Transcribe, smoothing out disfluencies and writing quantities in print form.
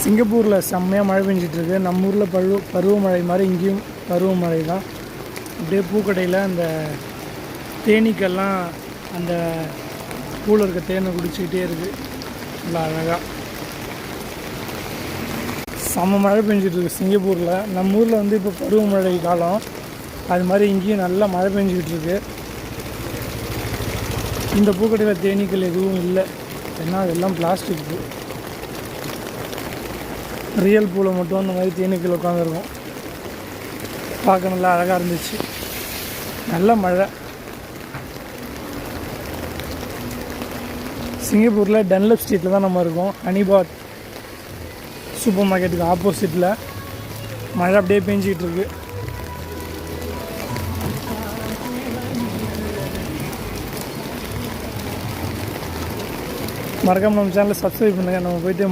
சிங்கப்பூரில் செம்மையாக மழை பெஞ்சிட்ருக்கு. நம்ம ஊரில் பருவமழை மாதிரி இங்கேயும் பருவமழை தான். அப்படியே பூக்கடையில் அந்த தேனீக்கெல்லாம் அந்த பூவில் இருக்க தேனை குடிச்சிக்கிட்டே இருக்குது. நல்லா அழகாக செம்ம மழை பெஞ்சிட்ருக்கு சிங்கப்பூரில். நம்ம ஊரில் வந்து இப்போ பருவமழை காலம், அது மாதிரி இங்கேயும் நல்லா மழை பெஞ்சிக்கிட்டுருக்கு. இந்த பூக்கடையில் தேனீக்கள் எதுவும் இல்லை, ஏன்னா அதெல்லாம் பிளாஸ்டிக் பூ. ரியல் பூவில் மட்டும் இந்த மாதிரி தேனீக்கள் உட்காந்துருக்கும். பார்க்க நல்லா அழகாக இருந்துச்சு. நல்ல மழை. சிங்கப்பூரில் டன்லப் ஸ்ட்ரீட்டில் தான் நம்ம இருக்கோம். ஹனிபாத் சூப்பர் மார்க்கெட்டுக்கு ஆப்போசிட்டில். மழை அப்படியே பெஞ்சிக்கிட்டு இருக்கு. மறக்காமல் நம்ம சேனலை சப்ஸ்கிரைப் பண்ணுங்கள். நம்ம போயிட்டு